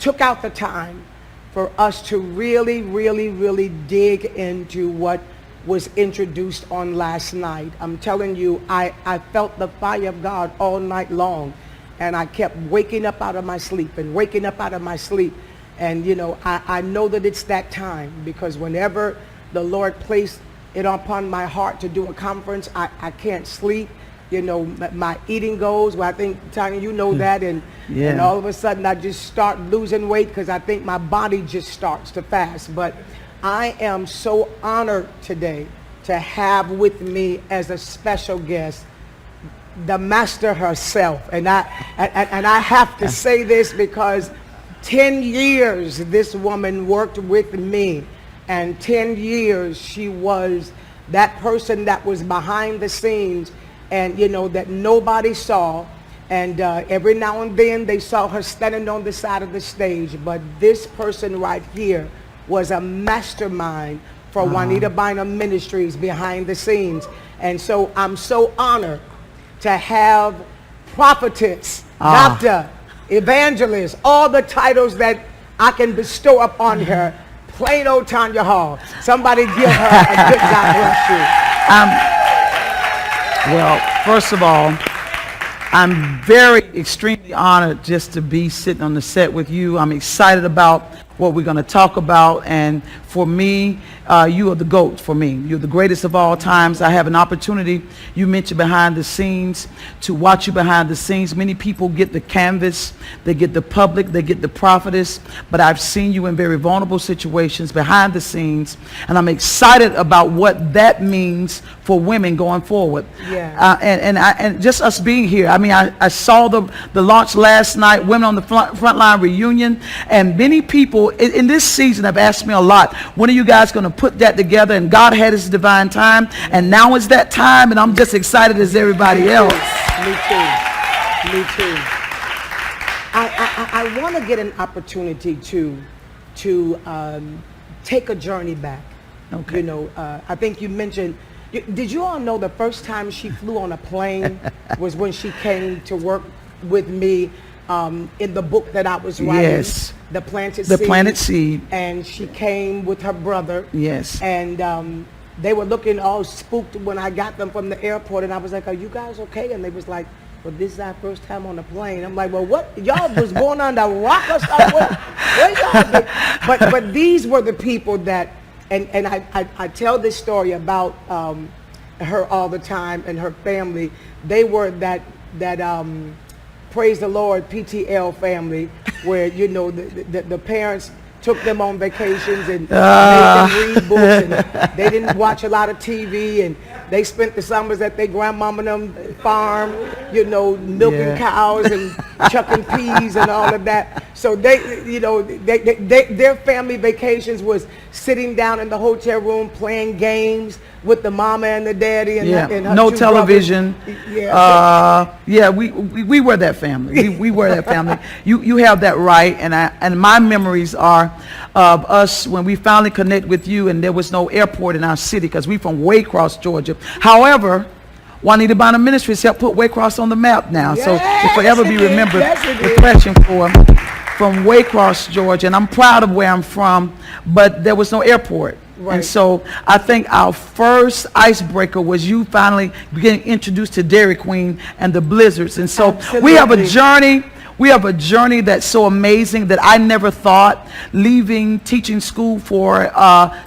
took out the time for us to really, really, really dig into what was introduced on last night. I'm telling you, I felt the fire of God all night long, and I kept waking up out of my sleep and waking up out of my sleep. And, you know, I know that it's that time, because whenever the Lord placed it upon my heart to do a conference, I can't sleep. You know, my eating goes, well, I think, Tanya, you know that, and all of a sudden I just start losing weight because I think my body just starts to fast. But I am so honored today to have with me as a special guest the master herself. And I have to say this because 10 years this woman worked with me, and 10 years she was that person that was behind the scenes, and you know, that nobody saw. And every now and then they saw her standing on the side of the stage. But this person right here was a mastermind for Juanita Bynum Ministries behind the scenes. And so I'm so honored to have prophetess, doctor, evangelist, all the titles that I can bestow upon her. Plain old Tanya Hall. Somebody give her a good God bless you. Well, first of all, I'm extremely honored just to be sitting on the set with you. I'm excited about what we're going to talk about. And for me, you are the GOAT for me. You're the greatest of all times. I have an opportunity, you mentioned behind the scenes, to watch you behind the scenes. Many people get the canvas, they get the public, they get the prophetess, but I've seen you in very vulnerable situations behind the scenes, and I'm excited about what that means for women going forward. Yeah. And just us being here. I mean, I saw the launch last night, Women on the Frontline reunion, and many people in this season have asked me a lot, when are you guys going to put that together? And God had his divine time, and now is that time, and I'm just excited as everybody else. Me too. I want to get an opportunity to take a journey back. Okay. You know, I think you mentioned, did you all know the first time she flew on a plane was when she came to work with me in the book that I was writing? Yes. The Planted Seed. And she came with her brother. Yes. And they were looking all spooked when I got them from the airport, and I was like, are you guys okay? And they was like, well, this is our first time on the plane. I'm like, well, what? Y'all was born on the rock or something? Where y'all been? But these were the people that, and I tell this story about her all the time and her family. They were that praise the Lord PTL family, where, you know, the parents took them on vacations and made them read books, and they didn't watch a lot of TV, and they spent the summers at their grandmama and them farm, you know, milking cows and chucking peas and all of that. So they, you know, their family vacations was sitting down in the hotel room playing games with the mama and the daddy and, and her no two television. We were that family. We were that family. You have that right, and my memories are of us when we finally connect with you, and there was no airport in our city because we from Waycross, Georgia. However, Juanita Bynum Ministries helped put Waycross on the map now, so it forever be remembered. The question from Waycross, Georgia, and I'm proud of where I'm from, but there was no airport. Right. And so I think our first icebreaker was you finally getting introduced to Dairy Queen and the Blizzards. And so we have a journey. We have a journey that's so amazing that I never thought, leaving teaching school for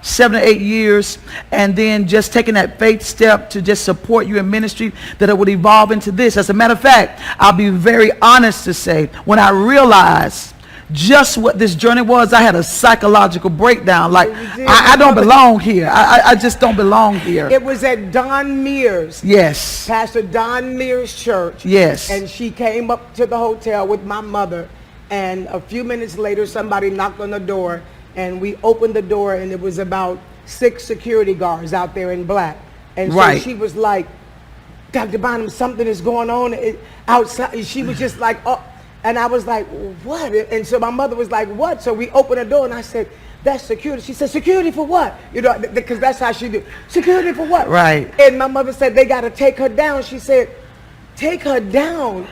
7 or 8 years, and then just taking that faith step to just support you in ministry, that it would evolve into this. As a matter of fact, I'll be very honest to say, when I realized just what this journey was, I had a psychological breakdown. Like, I don't belong here. I just don't belong here. It was at Don Mears. Yes. Pastor Don Mears' church. Yes. And she came up to the hotel with my mother, and a few minutes later somebody knocked on the door, and we opened the door, and it was about 6 security guards out there in black. And so she was like, Dr. Bynum, something is going on outside. She was just like, oh. And I was like, what? And so my mother was like, what? So we opened the door, and I said, that's security. She said, security for what? You know, because that's how she do. Security for what? Right. And my mother said, they got to take her down. She said, take her down.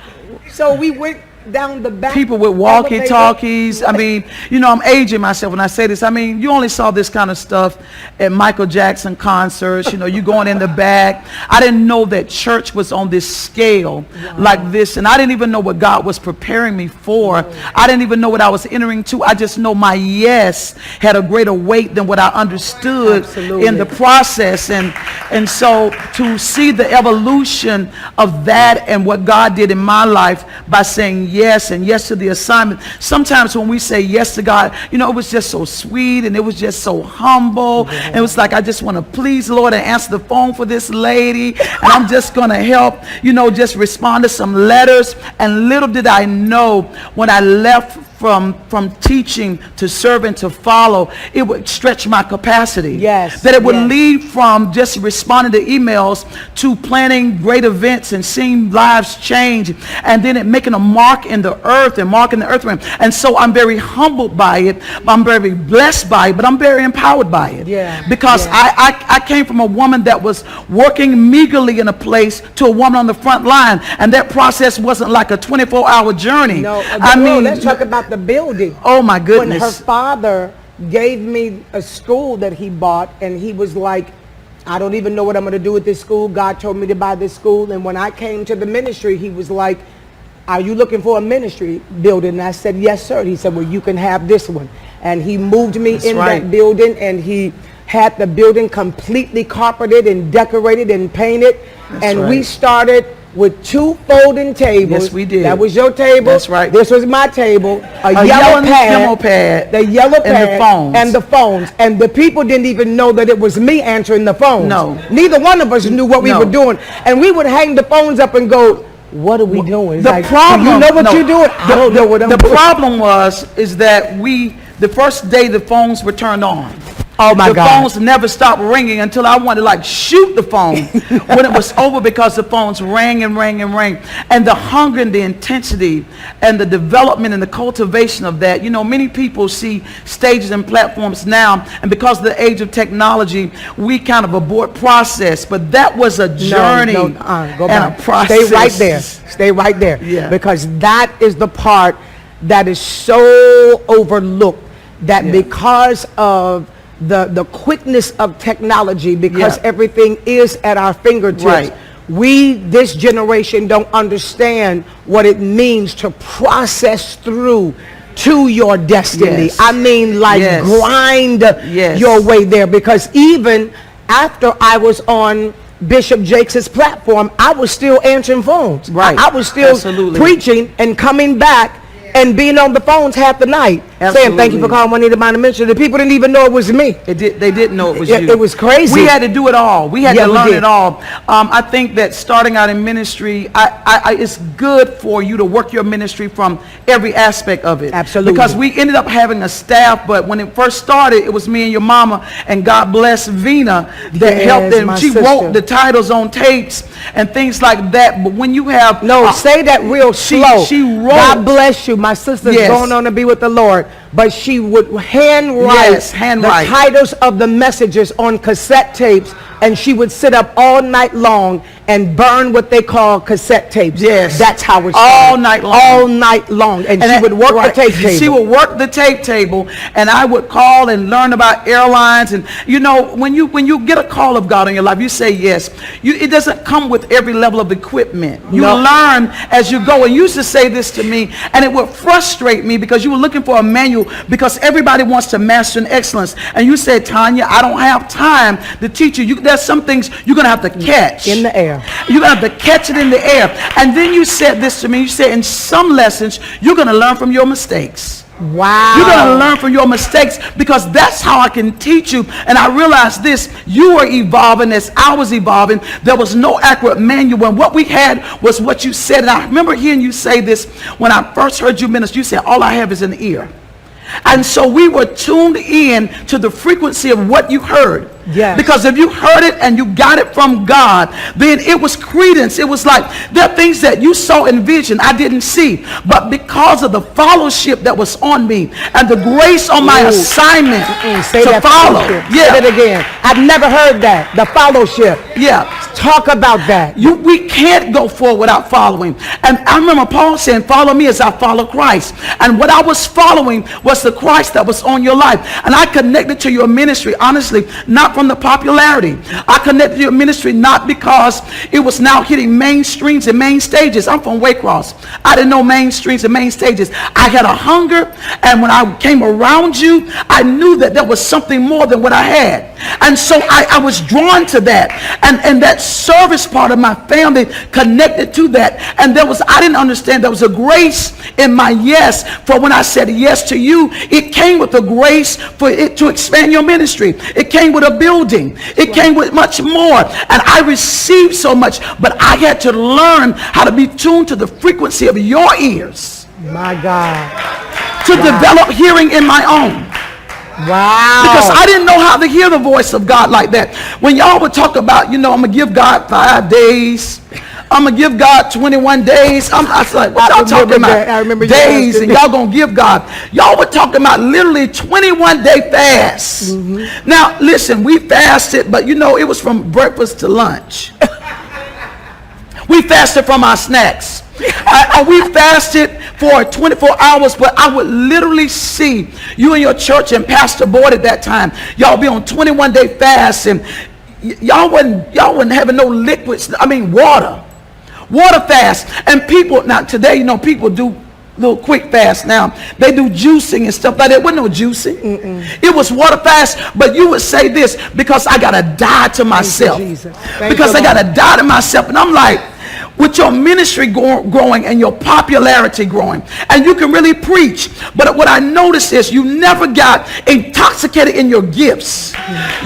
So we went down the back. People with walkie-talkies. I mean, you know, I'm aging myself when I say this. I mean, you only saw this kind of stuff at Michael Jackson concerts. You know, you going in the back. I didn't know that church was on this scale like this, and I didn't even know what God was preparing me for. I didn't even know what I was entering to. I just know my yes had a greater weight than what I understood in the process. And so to see the evolution of that and what God did in my life by saying yes and yes to the assignment. Sometimes when we say yes to God, you know, it was just so sweet and it was just so humble. And it was like, I just want to please the Lord and answer the phone for this lady. And I'm just going to help, you know, just respond to some letters. And little did I know when I left from teaching to serve and to follow, it would stretch my capacity. Yes. That it would lead from just responding to emails to planning great events and seeing lives change, and then it making a mark in the earth and marking the earth realm. And so I'm very humbled by it. I'm very blessed by it, but I'm very empowered by it. Yeah. Because I came from a woman that was working meagerly in a place to a woman on the front line, and that process wasn't like a 24-hour journey. No, I mean, let's talk about the building. Oh my goodness. When her father gave me a school that he bought, and he was like, I don't even know what I'm going to do with this school. God told me to buy this school. And when I came to the ministry, he was like, are you looking for a ministry building? And I said, yes, sir. And he said, well, you can have this one. And he moved me that building, and he had the building completely carpeted and decorated and painted. We started with 2 folding tables. Yes, we did. That was your table. That's right. This was my table. A yellow yellow pad, the yellow pad, and the phones. And the phones. And the people didn't even know that it was me answering the phones. No. Neither one of us knew what we were doing. And we would hang the phones up and go, what are we doing? The problem, you know what you're doing? I don't know what I'm doing. The problem is that the first day the phones were turned on. Oh my God. The phones never stopped ringing until I wanted to like shoot the phone when it was over, because the phones rang and rang and rang. And the hunger and the intensity and the development and the cultivation of that. You know, many people see stages and platforms now, and because of the age of technology, we kind of abort process. But that was a journey go back. a process. Stay right there. Stay right there. Yeah. Because that is the part that is so overlooked, that because of the quickness of technology, because everything is at our fingertips, this generation don't understand what it means to process through to your destiny. I mean, like grind your way there, because even after I was on Bishop Jakes' platform, I was still answering phones. I was still preaching and coming back and being on the phones half the night, saying thank you for calling Juanita Bynum Ministry. The people didn't even know it was me. They didn't know it was you. It was crazy. We had to do it all. We had to learn it all. I think that starting out in ministry, it's good for you to work your ministry from every aspect of it. Absolutely. Because we ended up having a staff, but when it first started, it was me and your mama, and God bless Vina that helped them. She wrote the titles on tapes and things like that. But when you have say that real slow. She wrote. God bless you. My sister's going on to be with the Lord. But she would handwrite the titles of the messages on cassette tapes, and she would sit up all night long and burn what they call cassette tapes. Yes. That's how it started. All night long. All night long. And she would work the tape table. She would work the tape table, and I would call and learn about airlines. And you know, when you get a call of God in your life, you say yes. It doesn't come with every level of equipment. You learn as you go. And you used to say this to me, and it would frustrate me because you were looking for a manual, because everybody wants to master in excellence. And you said, Tanya, I don't have time to teach you. There's some things you're going to have to catch. In the air. You're going to have to catch it in the air. And then you said this to me. You said in some lessons, you're going to learn from your mistakes. Wow. You're going to learn from your mistakes, because that's how I can teach you. And I realized this, you were evolving as I was evolving. There was no accurate manual, and what we had was what you said. And I remember hearing you say this when I first heard you minister. You said, all I have is an ear. And so we were tuned in to the frequency of what you heard. Yes. Because if you heard it and you got it from God, then it was credence. It was like there are things that you saw in vision I didn't see. But because of the fellowship that was on me and the grace on my assignment to follow. Yeah. Say it again. I've never heard that. The fellowship. Yeah. Talk about that. We can't go forward without following. And I remember Paul saying, follow me as I follow Christ. And what I was following was the Christ that was on your life. And I connected to your ministry, honestly, not from the popularity. I connected to your ministry not because it was now hitting mainstreams and main stages. I'm from Waycross. I didn't know mainstreams and main stages. I had a hunger, and when I came around you, I knew that there was something more than what I had. And so I was drawn to that. And that service part of my family connected to that. And I didn't understand there was a grace in my yes. For when I said yes to you, it came with a grace for it to expand your ministry. It came with a building. It came with much more. And I received so much, but I had to learn how to be tuned to the frequency of your ears. My God. To develop hearing in my own. Wow. Because I didn't know how to hear the voice of God like that. When y'all would talk about, I'm going to give God 5 days. I'm going to give God 21 days. I was like, what y'all talking about? I remember days, and y'all going to give God. Y'all were talking about literally 21-day fast. Mm-hmm. Now, listen, we fasted, but it was from breakfast to lunch. We fasted from our snacks. We fasted for 24 hours, but I would literally see you in your church and Pastor Boyd at that time. Y'all be on 21-day fast, and y'all wasn't having no liquids. I mean, water fast. And people now today, people do little quick fast now. They do juicing and stuff like that. There wasn't no juicing. It was water fast. But you would say this, because I gotta die to myself. Because I gotta die to myself. And I'm like, with your ministry growing and your popularity growing, and you can really preach, but what I noticed is you never got intoxicated in your gifts.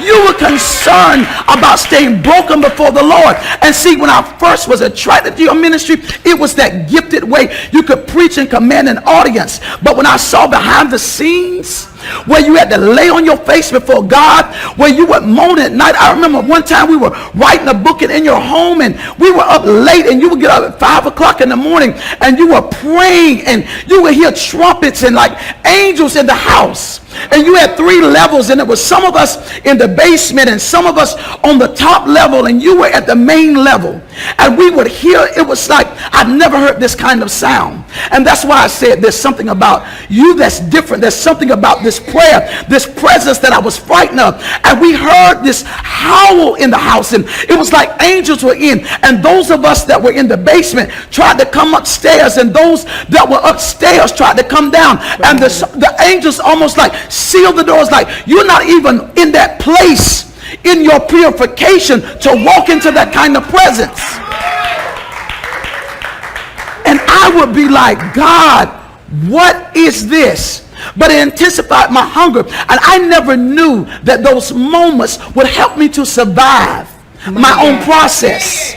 You were concerned about staying broken before the Lord. And see, when I first was attracted to your ministry, it was that gifted way you could preach and command an audience. But when I saw behind the scenes, where you had to lay on your face before God, where you would moan at night. I remember one time we were writing a book in your home, and we were up late, and you would get up at 5 o'clock in the morning, and you were praying, and you would hear trumpets and like angels in the house. And you had 3 levels, and it was some of us in the basement and some of us on the top level, and you were at the main level. And we would hear, it was like I'd never heard this kind of sound. And that's why I said there's something about you that's different. There's something about this prayer, this presence that I was frightened of. And we heard this howl in the house, and it was like angels were in. And those of us that were in the basement tried to come upstairs, and those that were upstairs tried to come down. And the angels almost like sealed the doors, like you're not even in that place in your purification to walk into that kind of presence. And I would be like, God, what is this? But it intensified my hunger. And I never knew that those moments would help me to survive my own process.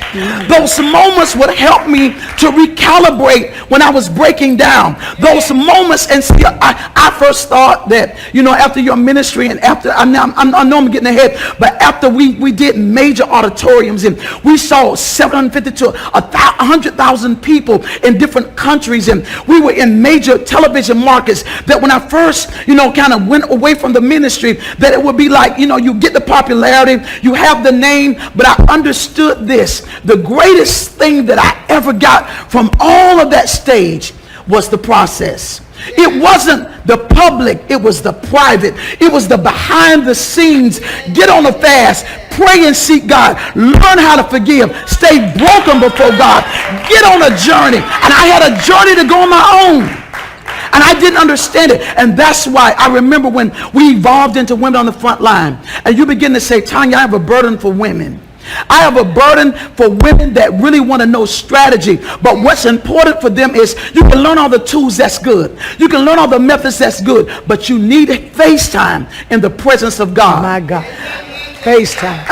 Those moments would help me to recalibrate when I was breaking down. Those moments, and see, I first thought that, after your ministry, and after, I know I'm getting ahead, but after we did major auditoriums, and we saw 750 to 100,000 people in different countries, and we were in major television markets, that when I first, kind of went away from the ministry, that it would be like, you get the popularity, you have the name. But I understood this. The greatest thing that I ever got from all of that stage was the process. It wasn't the public, it was the private. It was the behind the scenes. Get on a fast, pray and seek God, learn how to forgive, stay broken before God, get on a journey. And I had a journey to go on my own. And I didn't understand it. And that's why I remember when we evolved into Women on the Front Line, and you begin to say, Tanya, I have a burden for women. I have a burden for women that really want to know strategy. But what's important for them is you can learn all the tools, that's good. You can learn all the methods, that's good. But you need FaceTime in the presence of God. My God. FaceTime.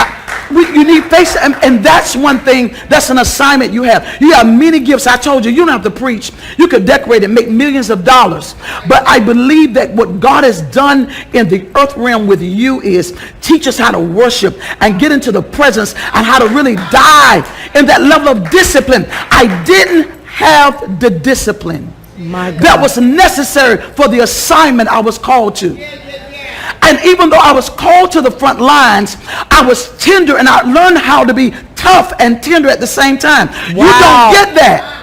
You need face, and that's one thing. That's an assignment you have. You have many gifts. I told you, you don't have to preach. You could decorate and make millions of dollars. But I believe that what God has done in the earth realm with you is teach us how to worship and get into the presence and how to really dive in that level of discipline. I didn't have the discipline that was necessary for the assignment I was called to. And even though I was called to the front lines, I was tender, and I learned how to be tough and tender at the same time. Wow. You don't get that.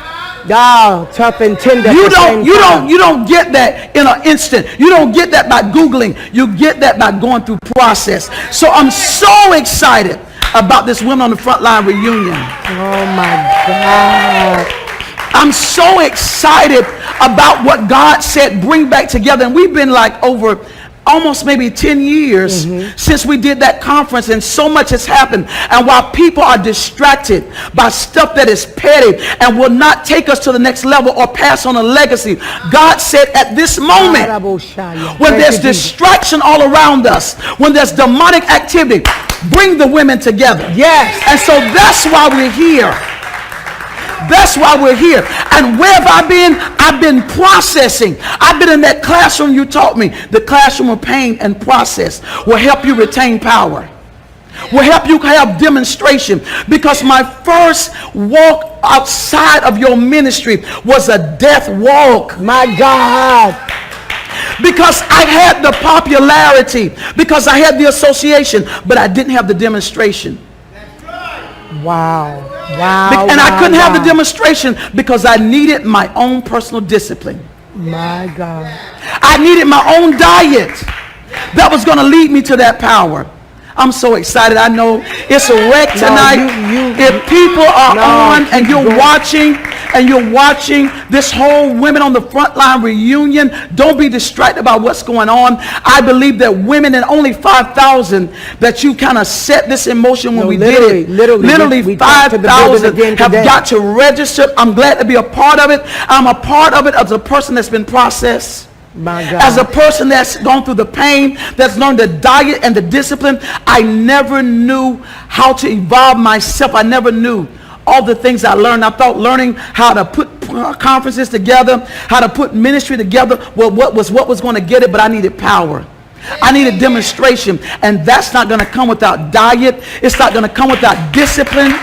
Oh, tough and tender. You don't get that in an instant. You don't get that by Googling. You get that by going through process. So I'm so excited about this Women on the Front Line reunion. Oh my God. I'm so excited about what God said bring back together. And we've been like over almost maybe 10 years since we did that conference, and so much has happened. And while people are distracted by stuff that is petty and will not take us to the next level or pass on a legacy, God said at this moment, when there's distraction all around us, when there's demonic activity, bring the women together. Yes. And so that's why we're here. That's why we're here. And where have I been? I've been processing. I've been in that classroom you taught me. The classroom of pain and process will help you retain power. Will help you have demonstration. Because my first walk outside of your ministry was a death walk. My God. Because I had the popularity. Because I had the association. But I didn't have the demonstration. Wow. Wow. And I couldn't have the demonstration because I needed my own personal discipline. My God. I needed my own diet that was going to lead me to that power. I'm so excited. I know it's a wreck tonight. If people are on and you're watching this whole Women on the Front Line reunion, don't be distracted about what's going on. I believe that women, and only 5,000 that you kind of set this in motion when we did it. Literally 5,000 have got to register. I'm glad to be a part of it. I'm a part of it as a person that's been processed. My God. As a person that's gone through the pain, that's learned the diet and the discipline. I never knew how to evolve myself. I never knew all the things I learned. I thought learning how to put conferences together, how to put ministry together, well, what was going to get it, but I needed power. I needed demonstration, and that's not going to come without diet. It's not going to come without discipline.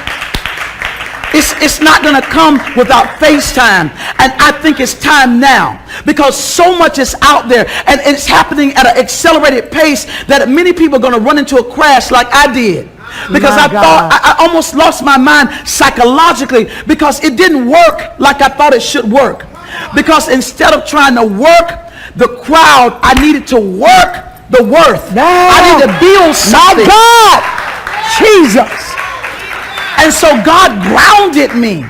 It's not going to come without FaceTime. And I think it's time now, because so much is out there and it's happening at an accelerated pace that many people are going to run into a crash like I did. Because I thought I almost lost my mind psychologically because it didn't work like I thought it should work. Because instead of trying to work the crowd, I needed to work the worth. I need to build something. My God. Jesus. And so God grounded me.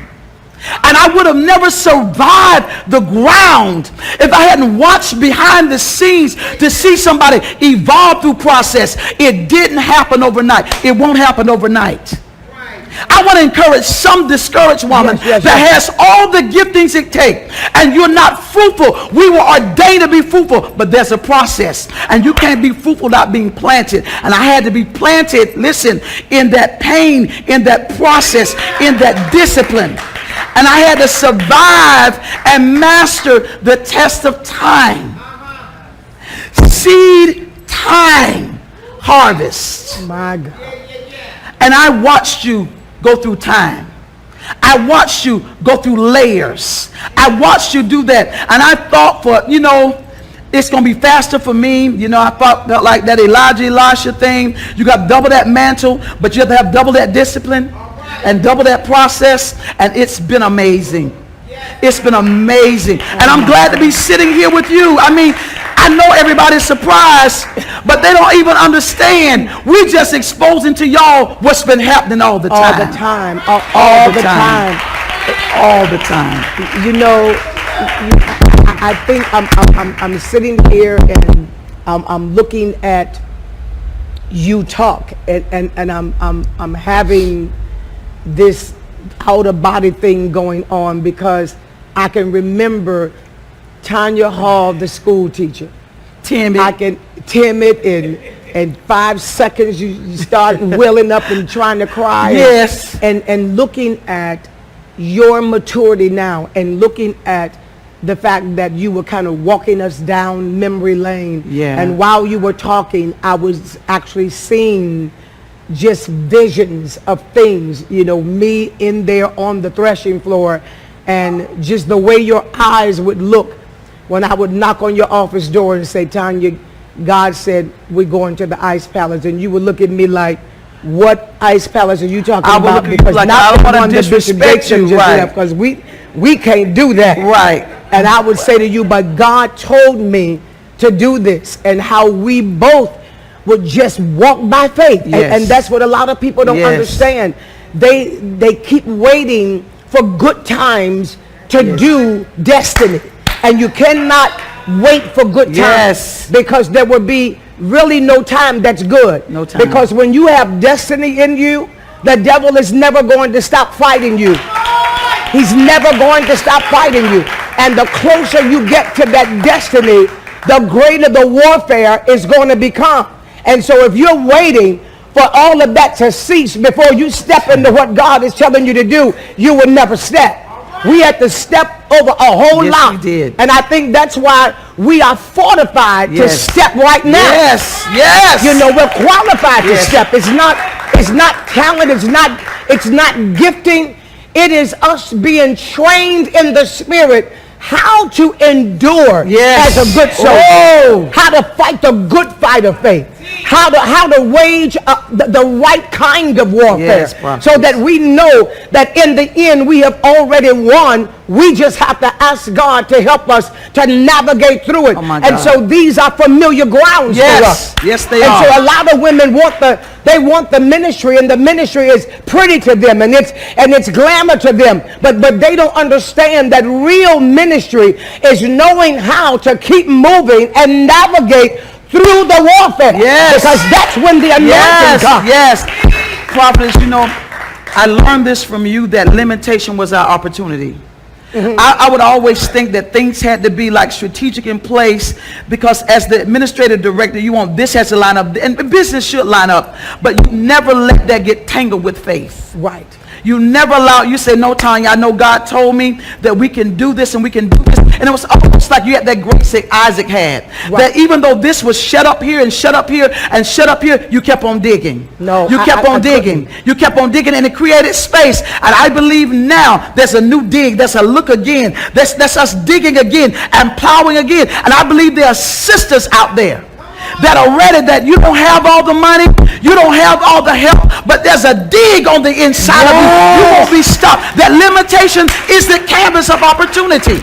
And I would have never survived the ground if I hadn't watched behind the scenes to see somebody evolve through process. It didn't happen overnight. It won't happen overnight. I want to encourage some discouraged woman that has all the giftings it takes, and you're not fruitful. We were ordained to be fruitful, but there's a process, and you can't be fruitful without being planted. And I had to be planted, listen, in that pain, in that process, in that discipline. And I had to survive and master the test of time. Seed, time, harvest. My God. And I watched you go through time. I watched you go through layers. I watched you do that. And I thought it's going to be faster for me. I felt like that Elisha thing. You got double that mantle, but you have to have double that discipline and double that process. And it's been amazing. It's been amazing. And I'm glad to be sitting here with you. I know everybody's surprised, but they don't even understand. We're just exposing to y'all what's been happening all the time. All the time. All the time. All the time. I think I'm sitting here and I'm looking at you talk, and I'm having this out of body thing going on, because I can remember Tanya Hall, the school teacher. Timid. Timid and 5 seconds you start willing up and trying to cry. Yes. And looking at your maturity now, and looking at the fact that you were kind of walking us down memory lane. Yeah. And while you were talking, I was actually seeing just visions of things, you know, me in there on the threshing floor, and just the way your eyes would look when I would knock on your office door and say, Tanya, God said we're going to the Ice Palace, and you would look at me like, what Ice Palace are you talking I would about? look at you like, I don't want to disrespect you, right? Because we can't do that, Right. And I would say to you, but God told me to do this, and how we both would just walk by faith. Yes. And that's what a lot of people don't Yes. understand. They keep waiting for good times to Yes. do destiny. And you cannot wait for good times, Yes. because there will be really no time that's good. No time. Because when you have destiny in you, the devil is never going to stop fighting you. He's never going to stop fighting you. And the closer you get to that destiny, the greater the warfare is going to become. And so if you're waiting for all of that to cease before you step into what God is telling you to do, you will never step. We had to step over a whole Yes, lot. we did. And I think that's why we are fortified to Yes. step right now. Yes. Yes. You know, we're qualified to Yes. step. It's not talent, it's not gifting. It is us being trained in the spirit how to endure Yes. as a good soldier. Oh. How to fight the good fight of faith. How to wage the right kind of warfare. Yes, prophet. So that we know that in the end we have already won. We just have to ask God to help us to navigate through it. Oh my And God. so these are familiar grounds Yes. for us. Yes, they and are. so a lot of women want the ministry, and the ministry is pretty to them, and it's glamour to them. But they don't understand that real ministry is knowing how to keep moving and navigate through the warfare. Yes. Because that's when the anointing Yes. comes. Yes. Prophetess, you know, I learned this from you, that limitation was our opportunity. I would always think that things had to be like strategic in place, because as the administrative director, you want this has to line up, and business should line up, but you never let that get tangled with faith. Right. You never allow, you say, no, Tanya, I know God told me that we can do this and we can do this. And it was almost like you had that grace that Isaac had. Right. That even though this was shut up here and shut up here and shut up here, you kept on digging. No, You kept I on digging. couldn't. You kept on digging, and it created space. And I believe now there's a new dig. There's a look again. That's us digging again and plowing again. And I believe there are sisters out there that are ready, that you don't have all the money, you don't have all the help, but there's a dig on the inside of you. You won't be stopped. That limitation is the canvas of opportunity.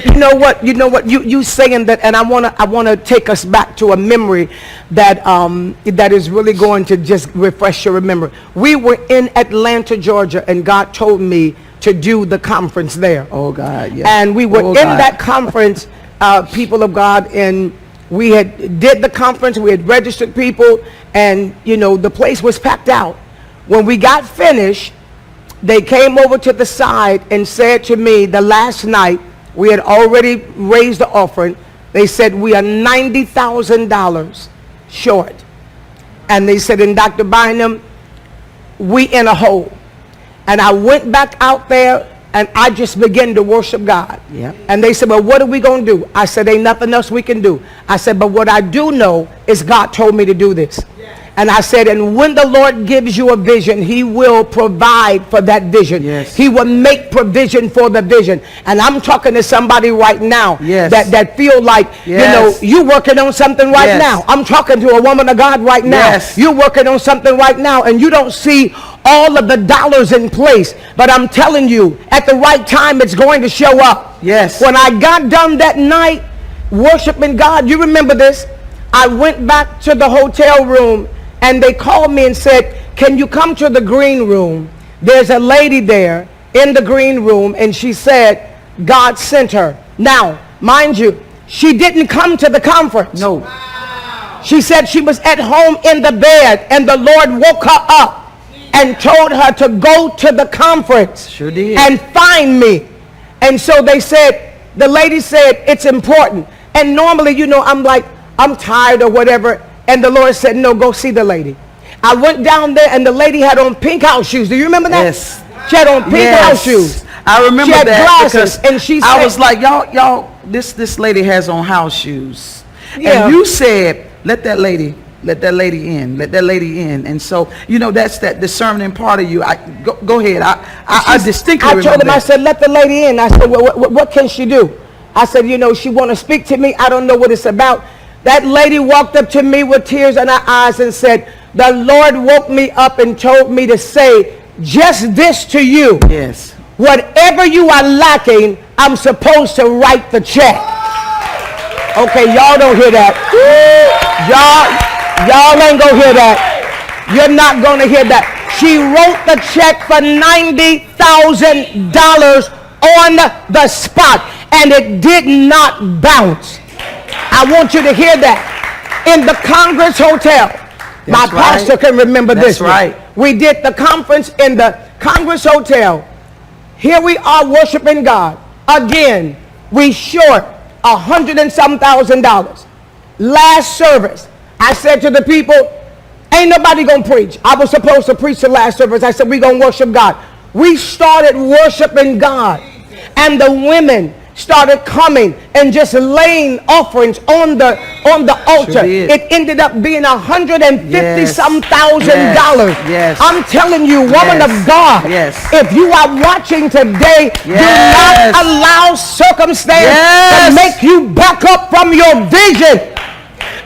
You know what, you saying that, and I want to take us back to a memory that is really going to just refresh your memory. We were in Atlanta, Georgia, and God told me to do the conference there. Oh God, yes. And we were Oh, in God. that conference, people of God, and we had did the conference, we had registered people, and you know, the place was packed out. When we got finished, they came over to the side and said to me, the last night, we had already raised the offering. They said, we are $90,000 short. And they said, and Dr. Bynum, we in a hole. And I went back out there, and I just began to worship God. Yep. And they said, well, what are we going to do? I said, ain't nothing else we can do. I said, but what I do know is God told me to do this. And I said, and when the Lord gives you a vision, he will provide for that vision. Yes. He will make provision for the vision. And I'm talking to somebody right now Yes. that feel like, Yes. you know, you working on something right Yes. now. I'm talking to a woman of God right now. Yes. You're working on something right now, and you don't see all of the dollars in place. But I'm telling you, at the right time, it's going to show up. Yes. When I got done that night worshiping God, you remember this, I went back to the hotel room, and they called me and said, can you come to the green room? There's a lady there in the green room, and she said, God sent her. Now, mind you, she didn't come to the conference. No. She said she was at home in the bed, and the Lord woke her up and told her to go to the conference. Sure did. And find me. And so they said, the lady said, it's important. And normally, you know, I'm like, I'm tired or whatever. And the Lord said, no, go see the lady. I went down there, and the lady had on pink house shoes. Do you remember that? Yes. She had on pink house shoes. I remember She had that glasses, because and she I said- was like, y'all, this lady has on house shoes. Yeah. And you said, let that lady in. And so, you know, that's that discerning part of you. Go ahead. I distinctly I remember told him, I that. said, let the lady in. I said, what can she do? I said, you know, she want to speak to me. I don't know what it's about. That lady walked up to me with tears in her eyes and said, the Lord woke me up and told me to say just this to you. Yes. Whatever you are lacking, I'm supposed to write the check. Okay, y'all don't hear that. Y'all ain't gonna hear that. You're not gonna hear that. She wrote the check for $90,000 on the spot, and it did not bounce. I want you to hear that. In the Congress Hotel. My pastor can remember this. That's right. We did the conference in the Congress Hotel. Here we are worshiping God. Again, we short $100 and some thousand. Last service, I said to the people, ain't nobody gonna preach. I was supposed to preach the last service. I said, we gonna worship God. We started worshiping God, and the women started coming and just laying offerings on the altar. It ended up being $150 some thousand. Yes. I'm telling you, woman of God, if you are watching today, do not allow circumstance to make you back up from your vision.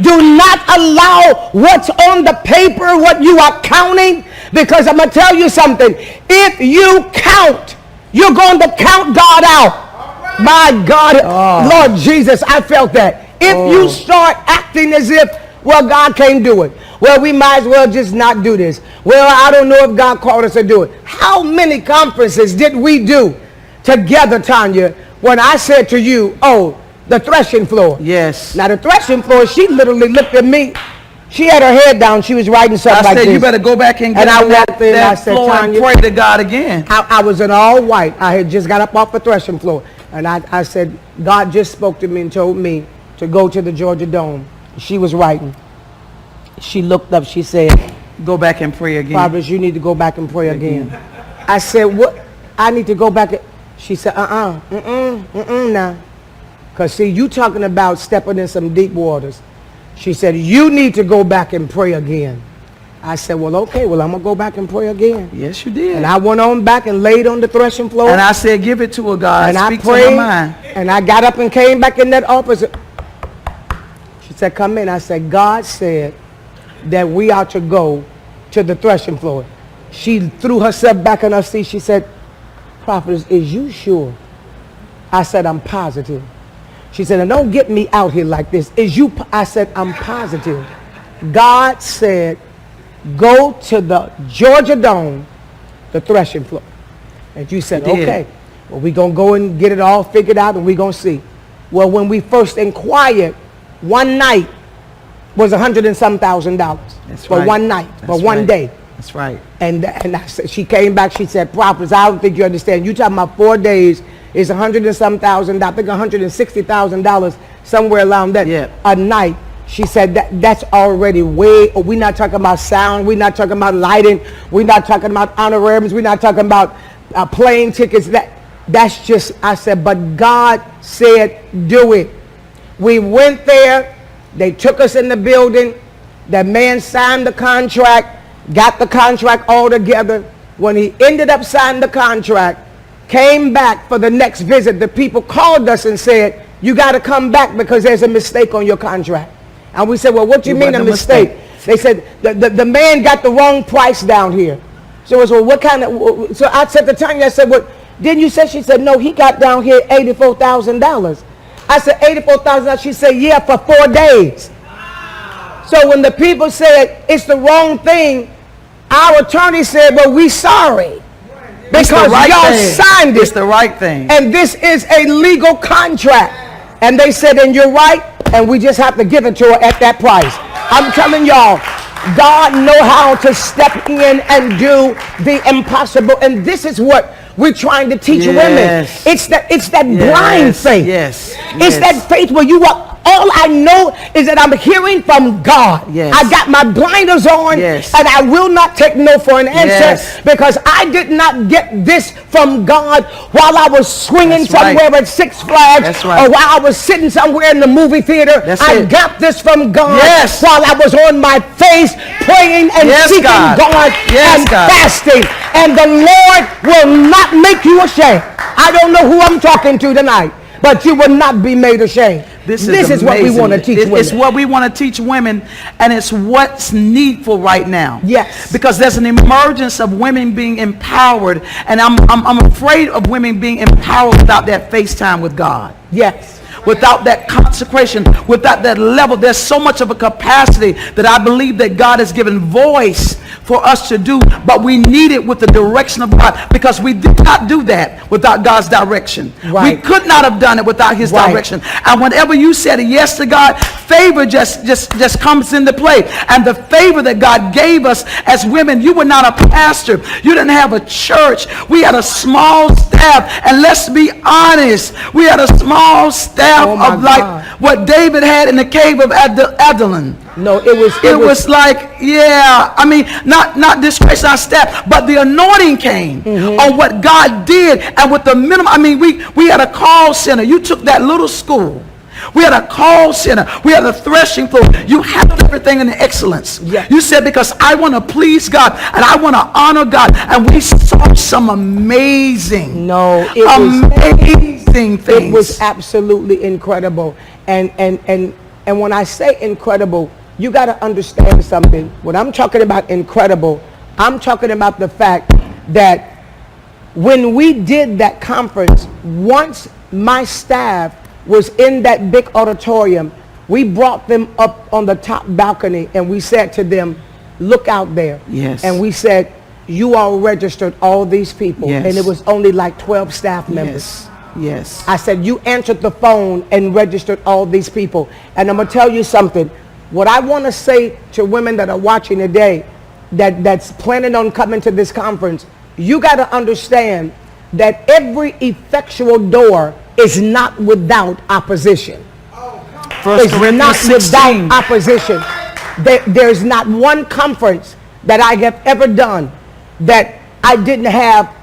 Do not allow what's on the paper, what you are counting, because I'm going to tell you something. If you count, you're going to count God out. My God, Lord Jesus, I felt that. If you start acting as if, well, God can't do it. Well, we might as well just not do this. Well, I don't know if God called us to do it. How many conferences did we do together, Tanya, when I said to you, oh, the threshing floor? Yes. Now, the threshing floor, she literally looked at me. She had her head down. She was writing something like this. I said, you better go back and get on that floor and pray to God again. I was in all white. I had just got up off the threshing floor. And I said, God just spoke to me and told me to go to the Georgia Dome. She was writing. She looked up. She said, go back and pray again. Fathers, you need to go back and pray again. I said, what? I need to go back. She said, now. Because, see, you talking about stepping in some deep waters. She said, you need to go back and pray again. I said, well, okay, well, I'm going to go back and pray again. Yes, you did. And I went on back and laid on the threshing floor. And I said, give it to her, God. And Speak I prayed, to her mind. and I got up and came back in that office. She said, come in. I said, God said that we are to go to the threshing floor. She threw herself back in her seat. She said, Prophetess, is you sure? I said, I'm positive. She said, and don't get me out here like this. Is you? I said, I'm positive. God said, go to the Georgia Dome, the threshing floor. And you said, okay, well, we're going to go and get it all figured out, and we're going to see. Well, when we first inquired, one night was $100 and some thousand. For one night, for one day. That's right. And I said, she came back, she said, Prophets, I don't think you understand. You talking about 4 days is $100 and some thousand, I think $160,000, somewhere around that a night. She said that's already way, we're not talking about sound, we're not talking about lighting, we're not talking about honorariums, we're not talking about plane tickets. That's just, I said, but God said, do it. We went there, they took us in the building, the man signed the contract, got the contract all together. When he ended up signing the contract, came back for the next visit, the people called us and said, you got to come back because there's a mistake on your contract. And we said, well, what do you mean a mistake? They said, the man got the wrong price down here. So I said, well, what kind of, so I said to Tanya, I said, what, didn't you say? She said, no, he got down here $84,000. I said, $84,000. She said, yeah, for 4 days. So when the people said it's the wrong thing, our attorney said, well, we sorry. Because y'all signed it. It's the right thing. And this is a legal contract. And they said, and you're right, and we just have to give it to her at that price. I'm telling y'all, God know how to step in and do the impossible. And this is what we're trying to teach women. It's that blind faith. It's that faith where you are all I know is that I'm hearing from God. Yes. I got my blinders on, Yes. and I will not take no for an answer, Yes. because I did not get this from God while I was swinging That's right. somewhere at Six Flags, That's right. or while I was sitting somewhere in the movie theater. That's I it. got this from God Yes. while I was on my face praying and Yes, seeking God. God Yes, and God. fasting. And the Lord will not make you ashamed. I don't know who I'm talking to tonight, but you will not be made ashamed. This is what we amazing. want to teach women. It's what we want to teach women, and it's what's needful right now. Yes. Because there's an emergence of women being empowered, and I'm afraid of women being empowered without that FaceTime with God. Yes. Without that consecration, without that level. There's so much of a capacity that I believe that God has given voice for us to do, but we need it with the direction of God, because we did not do that without God's direction. Right. We could not have done it without his Right. direction. And whenever you said yes to God, favor just comes into play. And the favor that God gave us as women, you were not a pastor. You didn't have a church. We had a small staff. And let's be honest, we had a small staff Oh my of like God. what David had in the cave of Adullam. No, it was like, yeah, I mean, not disgrace our staff, but the anointing came on what God did, and with the minimum. I mean, we had a call center. You took that little school. We had a call center. We had a threshing floor. You had everything in excellence. Yes. You said, because I want to please God and I want to honor God. And we saw some amazing, amazing things. It was absolutely incredible. And when I say incredible, you got to understand something. When I'm talking about incredible, I'm talking about the fact that when we did that conference, once my staff was in that big auditorium, we brought them up on the top balcony and we said to them, look out there. Yes. And we said, you all registered all these people. Yes. And it was only like 12 staff members. Yes. I said, you answered the phone and registered all these people. And I'm going to tell you something. What I want to say to women that are watching today that's planning on coming to this conference, you got to understand that every effectual door is not without opposition. First It's not without opposition. There's not one conference that I have ever done that I didn't have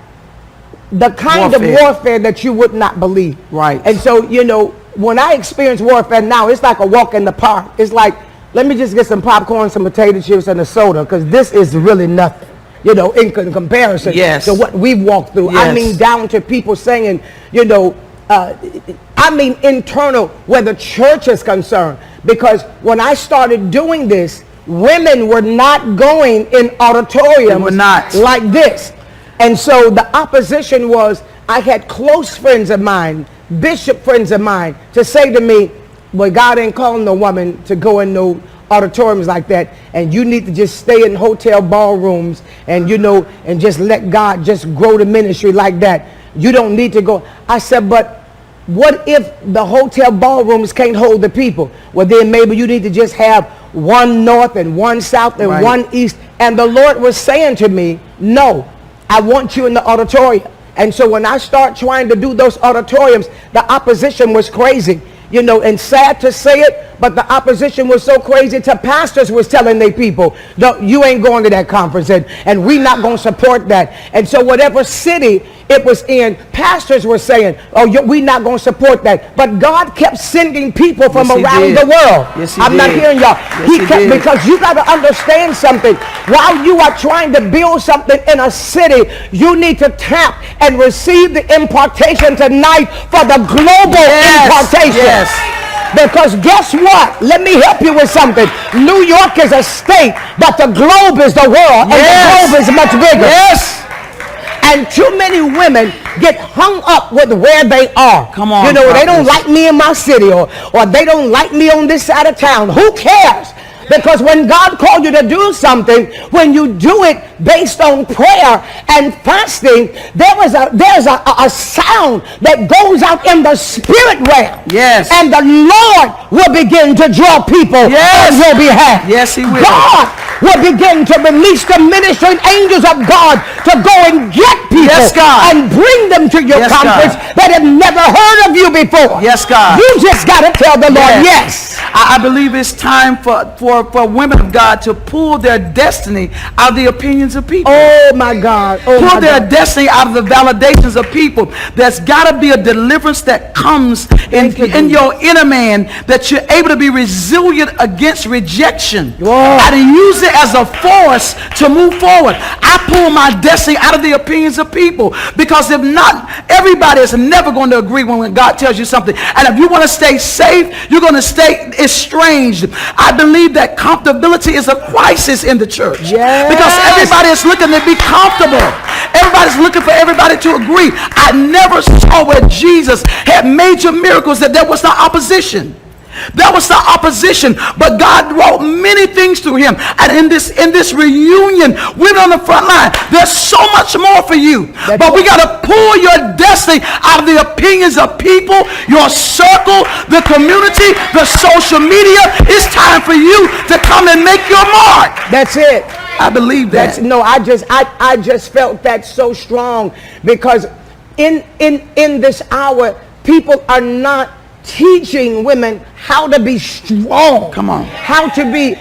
the kind of warfare that you would not believe. Right. And so, you know, when I experience warfare now, it's like a walk in the park. It's like, let me just get some popcorn, some potato chips, and a soda, because this is really nothing, you know, in comparison to what we've walked through. Yes. I mean, down to people saying, you know, I mean internal where the church is concerned. Because when I started doing this, women were not going in auditoriums like this. And so the opposition was, I had close friends of mine, bishop friends of mine, to say to me, well, God ain't calling no woman to go in no auditoriums like that, and you need to just stay in hotel ballrooms and, you know, and just let God just grow the ministry like that. You don't need to go. I said, but what if the hotel ballrooms can't hold the people? Well, then maybe you need to just have one north and one south and one east. And the Lord was saying to me, no, I want you in the auditorium. And so when I start trying to do those auditoriums, the opposition was crazy. You know, and sad to say it, but the opposition was so crazy to pastors was telling their people, no, you ain't going to that conference, and we not going to support that. And so whatever city it was in, pastors were saying, oh, we not going to support that. But God kept sending people from around the world. Yes, I'm not hearing y'all. He kept, because you got to understand something. While you are trying to build something in a city, you need to tap and receive the impartation tonight for the global impartation. Yes. Because guess what? Let me help you with something. New York is a state, but the globe is the world, and the globe is much bigger. Yes. And too many women get hung up with where they are. Come on. You know, they don't like me in my city, or they don't like me on this side of town. Who cares? Because when God called you to do something, when you do it based on prayer and fasting, there's a sound that goes out in the spirit realm. Yes. And the Lord will begin to draw people on your behalf. Yes, he will. God will begin to release the ministering angels of God to go and get people, Yes, God. and bring them to your Yes, conference God. that have never heard of you before. Yes, God. You just got to tell the Lord yes. I believe it's time for women of God to pull their destiny out of the opinions of people. Oh my God. Oh Pull my their God. destiny out of the validations of people. There's got to be a deliverance that comes in your inner man, that you're able to be resilient against rejection. Whoa. And to use it as a force to move forward. I pull my destiny out of the opinions of people, because if not, everybody is never going to agree when God tells you something. And if you want to stay safe, you're going to stay estranged. I believe that comfortability is a crisis in the church. Yes. Because everybody is looking to be comfortable. Everybody's looking for everybody to agree. I never saw where Jesus had major miracles that there was no opposition. There was no opposition, but God wrought many things through him. And in this reunion, women on the front line, there's so much more for you. But we got to pull your destiny out of the opinions of people, your circle, the community, the social media. It's time for you to come and make your mark. That's it. I believe that. I just felt that so strong, because in this hour, people are not teaching women how to be strong. Come on. How to be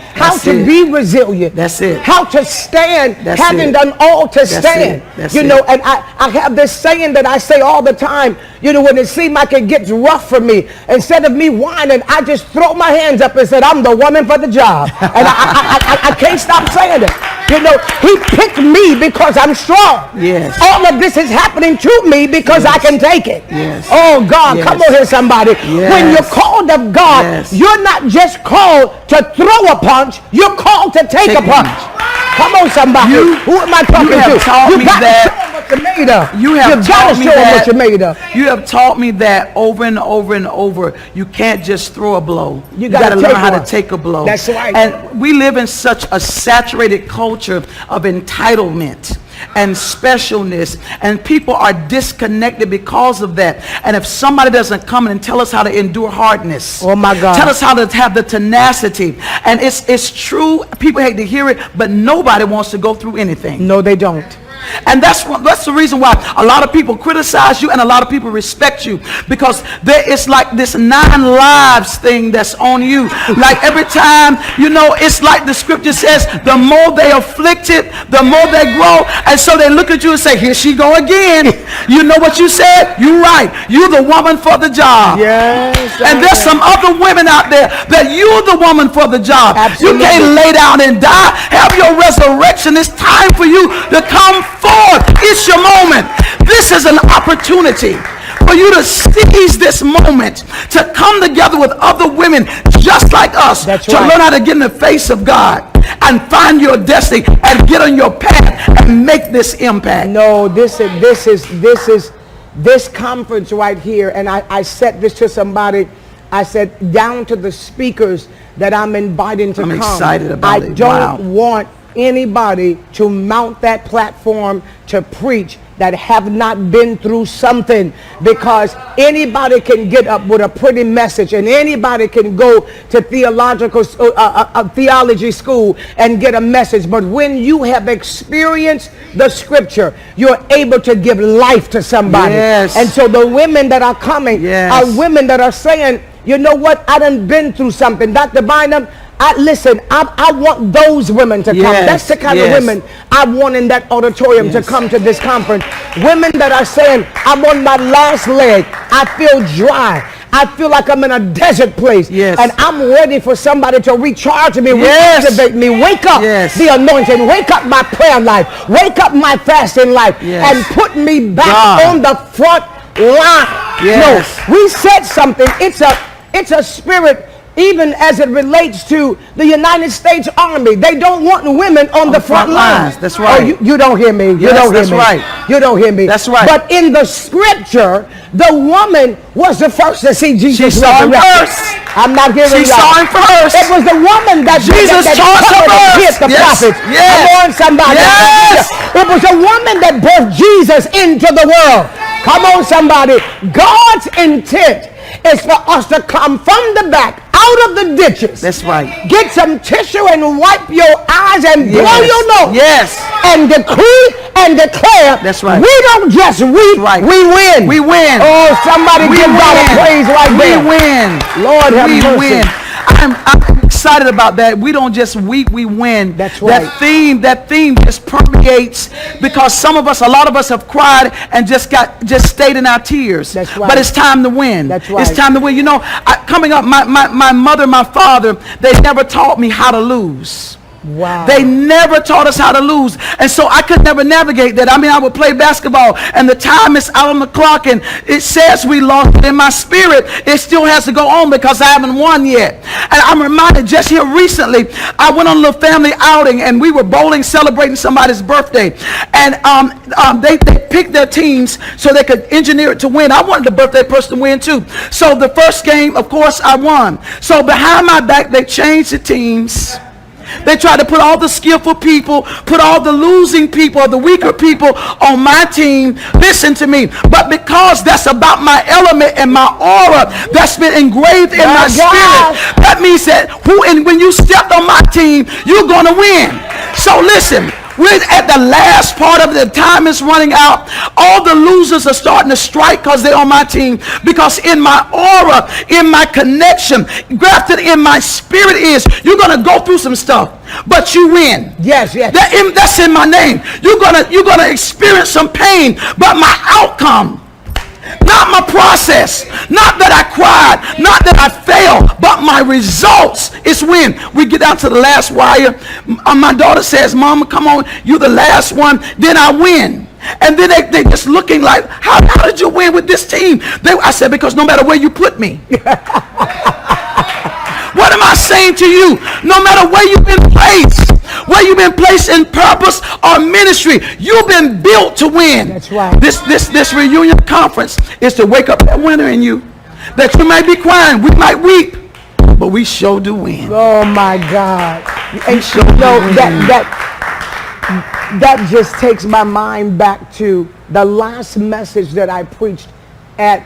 be resilient. That's it. How to stand, That's having it. done all to That's stand. it. That's you know, it. and I have this saying that I say all the time, you know, when it seems like it gets rough for me, instead of me whining, I just throw my hands up and said, I'm the woman for the job. And I can't stop saying it. You know, he picked me because I'm strong. Yes. All of this is happening to me because I can take it. Yes. Oh God, Yes. come on here, somebody. Yes. When you're called of God, Yes. you're not just called to throw a punch, you're called to take a punch. Come on, somebody. Who am I talking you have to? taught You me got that. to show them what you're made of. You have You've got taught to me show them that. what you're made of. You have taught me that over and over and over. You can't just throw a blow. You got gotta to learn take how one. to take a blow. That's right. And we live in such a saturated culture of entitlement and specialness, and people are disconnected because of that. And if somebody doesn't come in and tell us how to endure hardness, Oh my God. tell us how to have the tenacity, and it's true, people hate to hear it, but nobody wants to go through anything. No, they don't. And that's the reason why a lot of people criticize you and a lot of people respect you, because it's like this 9 lives thing that's on you. Like every time, you know, it's like the scripture says, the more they afflicted, the more they grow. And so they look at you and say, here she go again. You know what you said? You're right. You're the woman for the job. Yes. And there's some other women out there that you're the woman for the job. Absolutely. You can't lay down and die. Have your resurrection. It's time for you to come forward. It's your moment. This is an opportunity for you to seize this moment, to come together with other women just like us. That's to right. learn how to get in the face of God and find your destiny and get on your path and make this impact. No, this conference right here, and I said this to somebody. I said, down to the speakers that I'm inviting to I'm come. excited about it. I don't want anybody to mount that platform to preach that have not been through something, because anybody can get up with a pretty message and anybody can go to theology school and get a message, but when you have experienced the scripture, you're able to give life to somebody. Yes. And so the women that are coming Yes. are women that are saying, you know what, I done been through something. Dr. Bynum, I want those women to come. Yes, That's the kind yes. of women I want in that auditorium to Yes. come to this conference. Women that are saying, I'm on my last leg. I feel dry. I feel like I'm in a desert place. Yes. And I'm ready for somebody to recharge me, Yes. reactivate me, wake up Yes. the anointing, wake up my prayer life, wake up my fasting life, Yes. and put me back God. on the front line. Yes. No, we said something. It's a spirit, even as it relates to the United States Army. They don't want women on the front lines. That's right. Oh, you don't hear me. You Yes, don't hear that's me. right. You don't hear me. That's right. But in the scripture, the woman was the first to see Jesus She saw him resurrected. first. I'm not giving She you saw him first. It was the woman that Jesus that saw him covered and first. hid the Yes. prophets. Yes. Come on, somebody. Yes. It was a woman that birthed Jesus into the world. Come on, somebody. God's intent is for us to come from the back, out of the ditches. That's right. Get some tissue and wipe your eyes and blow your nose. Yes. And decree and declare. That's right. We don't just weep, right. we win. We win. Oh, somebody give God a praise right there. We win. Lord have mercy. We win. I'm excited about that. We don't just weep, we win. That's right. That theme just permeates, because a lot of us have cried and just stayed in our tears. That's right. But it's time to win. That's right. It's time to win. You know, coming up, my mother, my father, they never taught me how to lose. Wow. They never taught us how to lose. And so I could never navigate that. I mean, I would play basketball and the time is out on the clock and it says we lost, but in my spirit, it still has to go on because I haven't won yet. And I'm reminded just here recently, I went on a little family outing and we were bowling, celebrating somebody's birthday. And they picked their teams so they could engineer it to win. I wanted the birthday person to win too. So the first game, of course, I won. So behind my back, they changed the teams. They tried to put all the skillful people, put all the losing people, the weaker people on my team. Listen to me. But because that's about my element and my aura that's been engraved in my spirit, that means that when you stepped on my team, you're going to win. So listen. We're at the last part of the time is running out. All the losers are starting to strike because they're on my team. Because in my aura, in my connection, grafted in my spirit is, you're going to go through some stuff, but you win. Yes, yes. That's in my name. You're gonna experience some pain, but my outcome, not my process, not that I cried, not that I failed, but my results is win. We get down to the last wire. My daughter says, Mama, come on, you're the last one. Then I win. And then they just looking like, how did you win with this team? I said, because no matter where you put me. What am I saying to you? No matter where you've been placed in purpose or ministry, you've been built to win. That's right. This reunion conference is to wake up that winner in you. That you may be crying, we might weep, but we sure do win. Oh my God! And you know that just takes my mind back to the last message that I preached at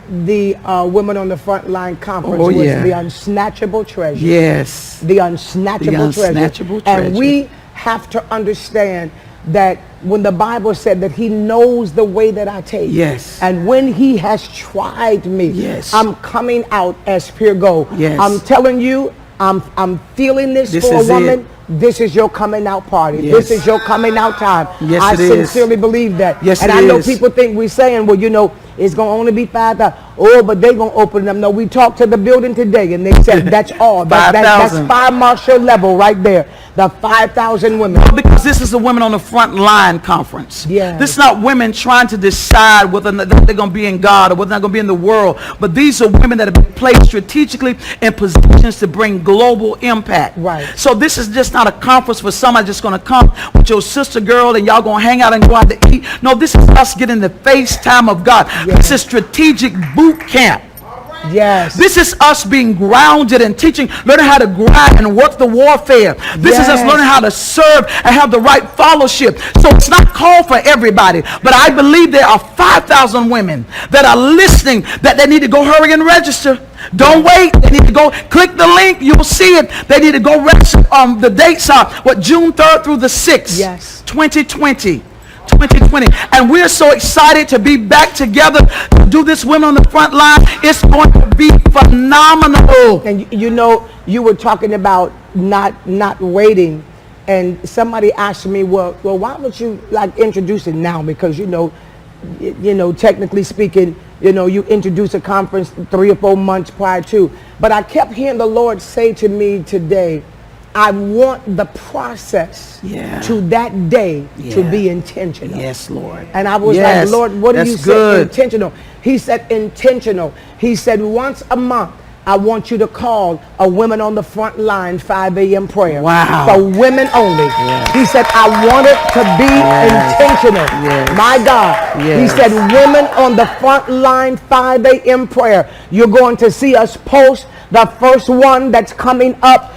the Women on the Front Line conference. Oh, was yeah. the unsnatchable treasure. Yes. The unsnatchable treasure. And we have to understand that when the Bible said that he knows the way that I take. Yes. And when he has tried me, yes, I'm coming out as pure gold. Yes. I'm telling you, I'm feeling this for a woman. It. This is your coming out party. Yes. This is your coming out time. Yes, I it is. sincerely believe that. Yes, and it I know is. people think we're saying, well, you know, it's going to only be 5,000. Oh, but they're going to open them. No, we talked to the building today, and they said that's all. That's 5 Marshall level right there. The 5,000 women. Because this is the Women on the Front Line conference. Yeah. This is not women trying to decide whether they're going to be in God or whether they're going to be in the world. But these are women that have been placed strategically in positions to bring global impact. Right. So this is just not a conference for somebody just going to come with your sister girl and y'all going to hang out and go out to eat. No, this is us getting the FaceTime of God. Yes. This is strategic boot camp. Yes. This is us being grounded and teaching, learning how to grind and work the warfare. This is us learning how to serve and have the right fellowship. So it's not called for everybody, but I believe there are 5,000 women that are listening that they need to go hurry and register. Don't wait. They need to go click the link. You'll see it. They need to go register. The dates are June 3rd through the 6th, yes, 2020. And we're so excited to be back together to do this Women on the Front Line. It's going to be phenomenal. And you know, you were talking about not waiting, and somebody asked me, well, why would you like introduce it now? Because you know, technically speaking, you introduce a conference 3 or 4 months prior to. But I kept hearing the Lord say to me today, I want the process to that day to be intentional. Yes, Lord. And I was like, Lord, what do you say intentional? He said intentional. He said once a month, I want you to call a Women on the Front Line 5 a.m. prayer. Wow. For women only. Yes. He said, I want it to be intentional. Yes. My God. Yes. He said, Women on the Front Line 5 a.m. prayer. You're going to see us post the first one that's coming up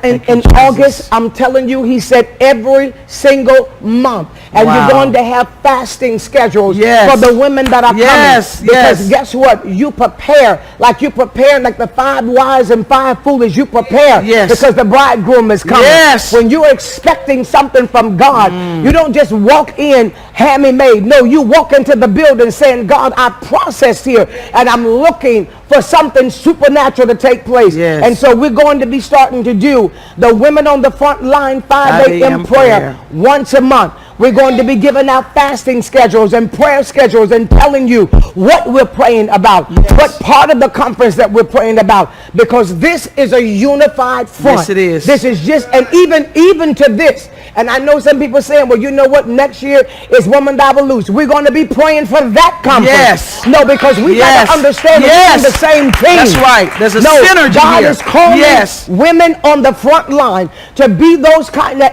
In August, I'm telling you, he said every single month. And Wow. you're going to have fasting schedules Yes. for the women that are Yes, coming. Because yes. guess what? You prepare like the 5 wise and 5 foolish. You prepare Yes. because the bridegroom is coming. Yes. When you're expecting something from God, you don't just walk in hammy-made. No, you walk into the building saying, God, I processed here and I'm looking for something supernatural to take place. Yes. And so we're going to be starting to do the women on the front line 5 a.m. prayer once a month. We're going to be giving out fasting schedules and prayer schedules and telling you what we're praying about, what part of the conference that we're praying about, because this is a unified front. Yes, it is. This is just, and even to this, and I know some people saying, well, you know what, next year is Woman Dive Loose. We're going to be praying for that conference. Yes. No, because we got to understand Yes. we're the same thing. That's right. There's a synergy God here. is calling Yes. women on the front line to be those kind of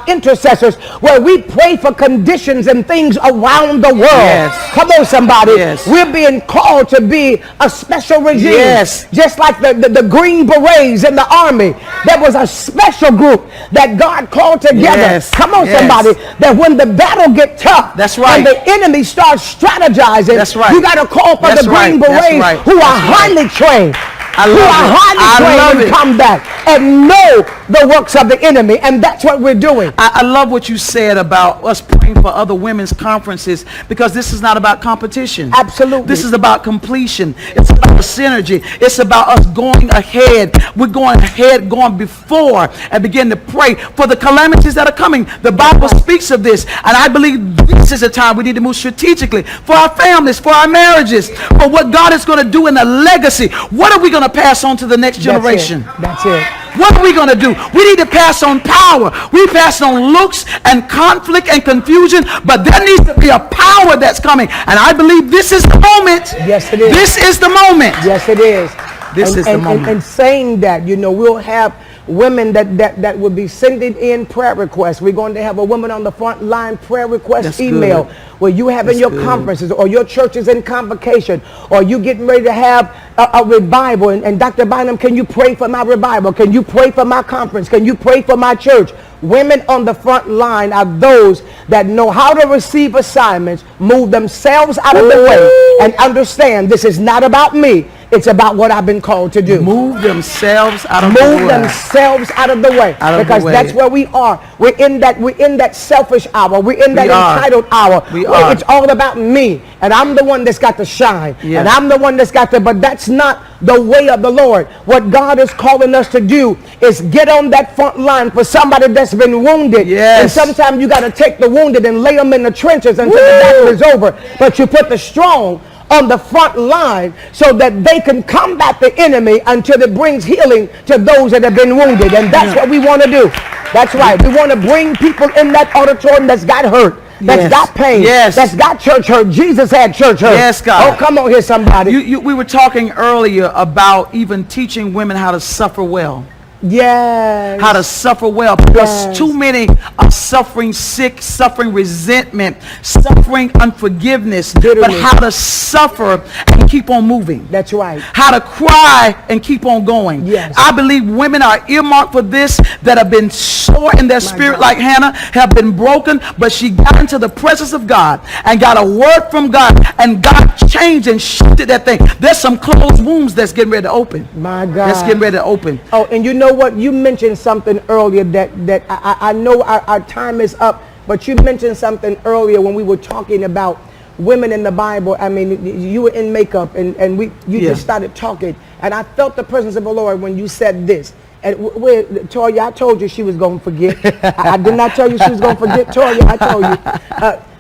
intercessors where we pray for conditions and things around the world. Yes. Come on, somebody. Yes. We're being called to be a special regime. Yes. Just like the Green Berets in the army. There was a special group that God called together. Yes. Come on, Yes. somebody. That when the battle get tough, That's right. and the enemy starts strategizing, That's right. you got to call for That's the Green right. That's Berets right. who are That's right. highly trained. I love who are it. highly I trained love in it. combat and know the works of the enemy, and that's what we're doing. I love what you said about us praying for other women's conferences, because this is not about competition. Absolutely. This is about completion. It's about synergy. It's about us going ahead. We're going ahead, going before, and begin to pray for the calamities that are coming. The Bible speaks of this, and I believe this is a time we need to move strategically for our families, for our marriages, for what God is going to do in the legacy. What are we going to pass on to the next generation? That's it. What are we going to do? We need to pass on power. We pass on looks and conflict and confusion, but there needs to be a power that's coming. And I believe this is the moment. Yes, it is. This is the moment. Yes, it is. This is the moment. And saying that, we'll have women that will be sending in prayer requests. We're going to have a woman on the front line prayer request That's email good. where you having That's your good. conferences or your church is in convocation or you getting ready to have a revival. And Dr. Bynum, can you pray for my revival? Can you pray for my conference? Can you pray for my church? Women on the front line are those that know how to receive assignments, move themselves out of the way, and understand this is not about me. It's about what I've been called to do. Move themselves out of the way. Move themselves out of the way. Out of the because way. that's where we are. We're in that selfish hour. We're in that entitled hour. We where are. It's all about me. And I'm the one that's got to shine. Yeah. And I'm the one that's got to, but that's not the way of the Lord. What God is calling us to do is get on that front line for somebody that's been wounded. Yes. And sometimes you got to take the wounded and lay them in the trenches until the battle is over. But you put the strong on the front line so that they can combat the enemy until it brings healing to those that have been wounded. And that's what we want to do. That's right. We want to bring people in that auditorium that's got hurt, that's got pain, that's got church hurt. Jesus had church hurt. Yes, God. Oh, come on here, somebody. We were talking earlier about even teaching women how to suffer well. Yes. How to suffer well, because Yes. too many are suffering sick, suffering resentment, suffering unforgiveness, Bitterness. but how to suffer and keep on moving. That's right. How to cry and keep on going. Yes. I believe women are earmarked for this, that have been sore in their spirit God. like Hannah, have been broken, but she got into the presence of God and got a word from God, and God changed and shifted that thing. There's some closed wounds that's getting ready to open. My God. That's getting ready to open. Oh, and you know what? You mentioned something earlier that I know our time is up, but you mentioned something earlier when we were talking about women in the Bible. I mean, you were in makeup and you just started talking, and I felt the presence of the Lord when you said this. And Toya, I told you she was going to forget. I did not tell you she was going to forget, Toya. I told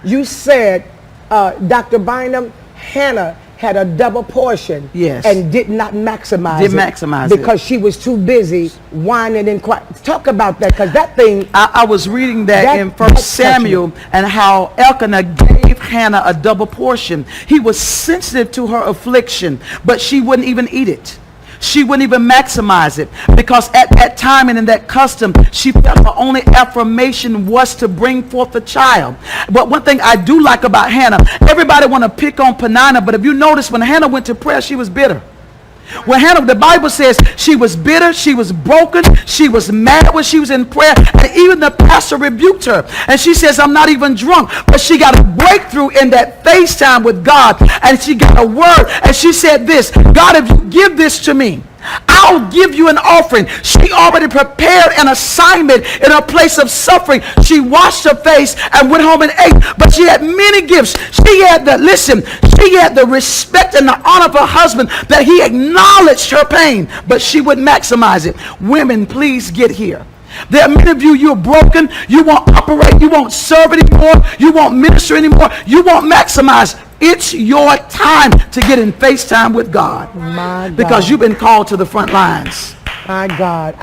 you. You said, Dr. Bynum, Hannah had a double portion, and did not maximize it because she was too busy whining and crying. Talk about that, because that thing. I was reading that in 1 Samuel, and how Elkanah gave Hannah a double portion. He was sensitive to her affliction, but she wouldn't even eat it. She wouldn't even maximize it, because at that time and in that custom, she felt her only affirmation was to bring forth a child. But one thing I do like about Hannah, everybody want to pick on Peninnah, but if you notice, when Hannah went to prayer, she was bitter. When Hannah, the Bible says she was bitter, she was broken, she was mad when she was in prayer, and even the pastor rebuked her. And she says, I'm not even drunk. But she got a breakthrough in that FaceTime with God, and she got a word, and she said this, God, if you give this to me, I'll give you an offering. She already prepared an assignment in a place of suffering. She washed her face and went home and ate. But she had many gifts. She had the respect and the honor of her husband, that he acknowledged her pain, but she would maximize it. Women, please get here. There are many of you, you're broken. You won't operate. You won't serve anymore. You won't minister anymore. You won't maximize. It's your time to get in FaceTime with God. My God. Because you've been called to the front lines. My God.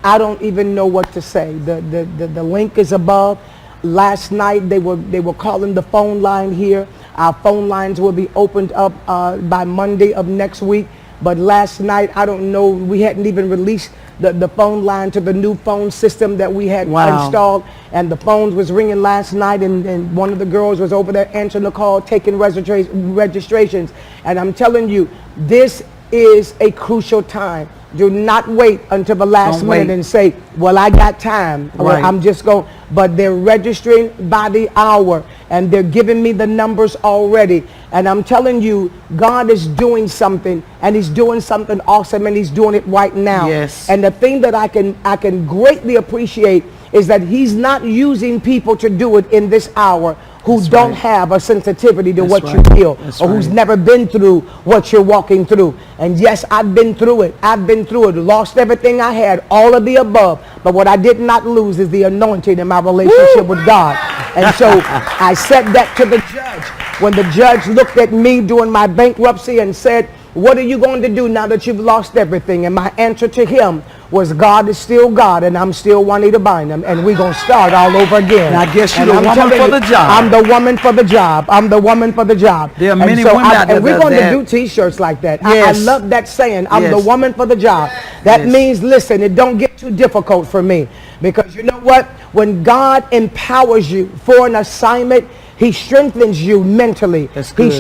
I don't even know what to say. The link is above. Last night they were calling the phone line here. Our phone lines will be opened up by Monday of next week. But last night, I don't know, we hadn't even released the phone line to the new phone system that we had installed. And the phones was ringing last night, and one of the girls was over there answering the call, taking registrations. And I'm telling you, this is a crucial time. Do not wait until the last minute and say, well, I got time. Right. I'm just going. But they're registering by the hour, and they're giving me the numbers already. And I'm telling you, God is doing something, and He's doing something awesome, and He's doing it right now. Yes. And the thing that I can greatly appreciate is that He's not using people to do it in this hour who don't have a sensitivity to what you feel, or who's never been through what you're walking through. And yes, I've been through it. I've been through it. Lost everything I had, all of the above. But what I did not lose is the anointing in my relationship with God. And so I said that to the judge. When the judge looked at me during my bankruptcy and said, what are you going to do now that you've lost everything? And my answer to him was, God is still God, and I'm still Juanita Bynum, and we're going to start all over again. And I guess you're the woman for the job. I'm the woman for the job. I'm the woman for the job. There are many women out there. And we're going to do T-shirts like that. Yes. I love that saying, I'm the woman for the job. That means, listen, it don't get too difficult for me. Because you know what? When God empowers you for an assignment, He strengthens you mentally. That's good.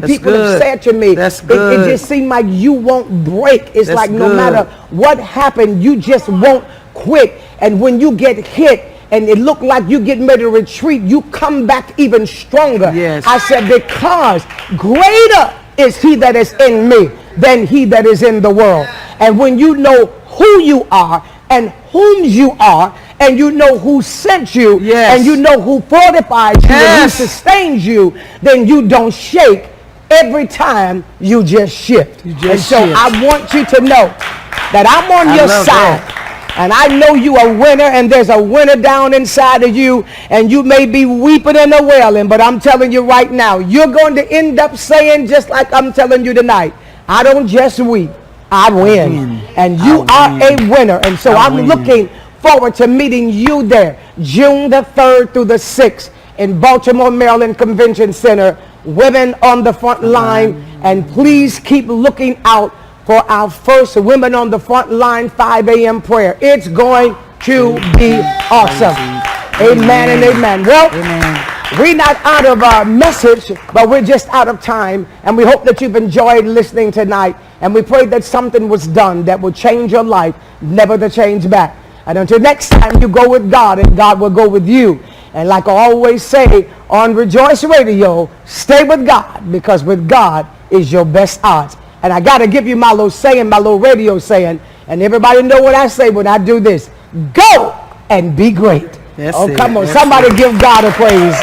People have said to me, it just seems like you won't break. It's like no matter what happened, you just won't quit. And when you get hit and it looked like you getting ready to retreat, you come back even stronger. Yes. I said, because greater is He that is in me than he that is in the world. And when you know who you are and whom you are, and you know who sent you, and you know who fortifies you, and who sustains you, then you don't shake every time you just shift. I want you to know that I'm on your side. And I know you a winner, and there's a winner down inside of you, and you may be weeping and a wailing, but I'm telling you right now, you're going to end up saying, just like I'm telling you tonight, I don't just weep, I win. And you are a winner. And so I'm looking forward to meeting you there June the 3rd through the 6th in Baltimore, Maryland Convention Center. Women on the front line. And please keep looking out for our first Women on the Front Line 5 a.m. prayer. It's going to be awesome. Amen and amen. Well, we're not out of our message, but we're just out of time. And we hope that you've enjoyed listening tonight. And we pray that something was done that will change your life, never to change back. And until next time, you go with God, and God will go with you. And like I always say on Rejoice Radio, stay with God, because with God is your best odds. And I got to give you my little saying, my little radio saying, and everybody know what I say when I do this. Go and be great. Come on, somebody give God a praise.